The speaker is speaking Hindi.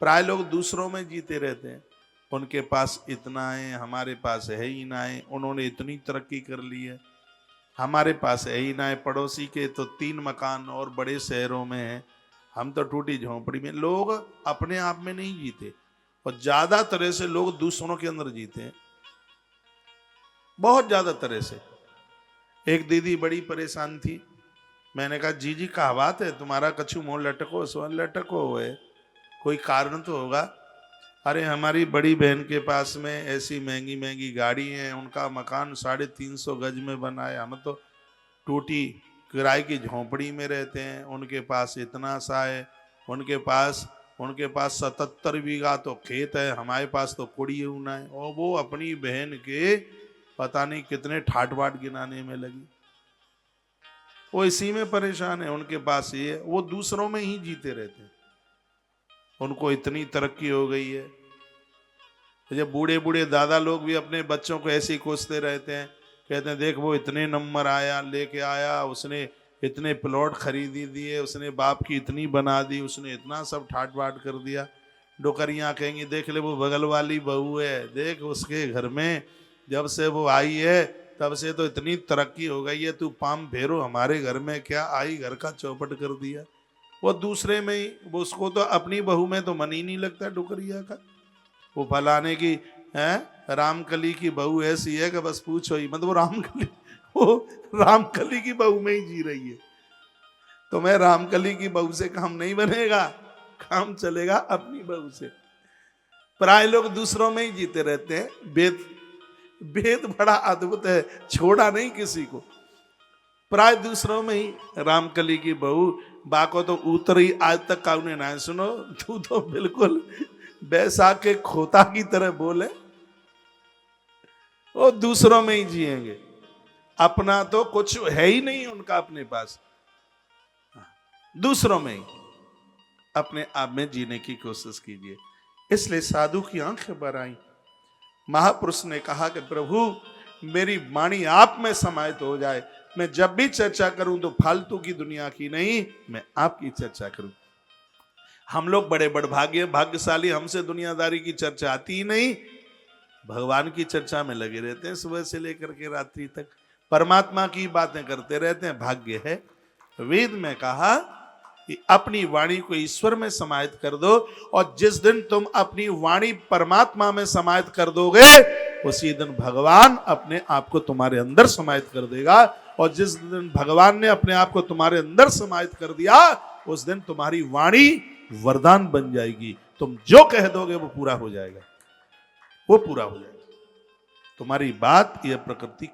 प्राय लोग दूसरों में जीते रहते हैं, उनके पास इतना है, हमारे पास है ही ना है, उन्होंने इतनी तरक्की कर ली है, हमारे पास है ही ना है, पड़ोसी के तो 3 मकान और बड़े शहरों में है, हम तो टूटी झोंपड़ी में। लोग अपने आप में नहीं जीते और ज्यादा तरह से लोग दूसरों के अंदर जीते हैं, बहुत ज्यादा तरह से। एक दीदी बड़ी परेशान थी, मैंने कहा जी जी क्या बात है, तुम्हारा कछु मोह लटको सो लटको हुए, कोई कारण तो होगा। अरे हमारी बड़ी बहन के पास में ऐसी महंगी महंगी गाड़ी है, उनका मकान 350 गज में बना है, हम तो टूटी किराए की झोंपड़ी में रहते हैं, उनके पास इतना सा है, उनके पास 77 बीघा तो खेत है, हमारे पास तो कुड़ी ऊना है। और वो अपनी बहन के पता नहीं कितने ठाट बाट गिनाने में लगी, वो इसी में परेशान है, उनके पास ये, वो दूसरों में ही जीते रहते हैं, उनको इतनी तरक्की हो गई है। जब बूढ़े बूढ़े दादा लोग भी अपने बच्चों को ऐसे ही कोसते रहते हैं, कहते हैं देख वो इतने नंबर आया लेके आया, उसने इतने प्लॉट खरीदी दिए, उसने बाप की इतनी बना दी, उसने इतना सब ठाट बाट कर दिया। डोकरियां कहेंगी देख ले वो बगल वाली बहू है, देख उसके घर में जब से वो आई है तब से तो इतनी तरक्की हो गई है, तू पाम फेरो, हमारे घर में क्या आई, घर का चौपट कर दिया। वो दूसरे में ही, वो उसको तो अपनी बहू में तो मन ही नहीं लगता डोकरिया का। वो फलाने की है रामकली की बहू ऐसी है कि बस पूछो ही, मतलब वो रामकली की बहू में ही जी रही है। तो मैं रामकली की बहू से काम नहीं बनेगा, काम चलेगा अपनी बहू से। प्राय लोग दूसरों में ही जीते रहते हैं। वेद बड़ा अद्भुत है, छोड़ा नहीं किसी को, प्राय दूसरों में ही। रामकली की बहू बाको तो उतरी आज तक का उन्हें ना सुनो, तू तो बिल्कुल बैसाख के खोता की तरह बोले। वो दूसरों में ही जिएंगे, अपना तो कुछ है ही नहीं उनका अपने पास, दूसरों में ही अपने आप में जीने की कोशिश कीजिए। इसलिए साधु की आंखें भर आई। महापुरुष ने कहा कि प्रभु मेरी वाणी आप में समाहित हो जाए, मैं जब भी चर्चा करूं तो फालतू की दुनिया की नहीं, मैं आपकी चर्चा करूं। हम लोग बड़े भाग्यशाली, हमसे दुनियादारी की चर्चा आती ही नहीं, भगवान की चर्चा में लगे रहते हैं सुबह से लेकर के रात्रि तक, परमात्मा की बातें करते रहते हैं। भाग्य है। वेद में कहा कि अपनी वाणी को ईश्वर में समाहित कर दो, और जिस दिन तुम अपनी वाणी परमात्मा में समाहित कर दोगे उसी दिन भगवान अपने आप को तुम्हारे अंदर समाहित कर देगा। और जिस दिन भगवान ने अपने आप को तुम्हारे अंदर समाहित कर दिया उस दिन तुम्हारी वाणी वरदान बन जाएगी। तुम जो कह दोगे वो पूरा हो जाएगा, वो पूरा हो जाएगा। तुम्हारी बात यह प्रकृति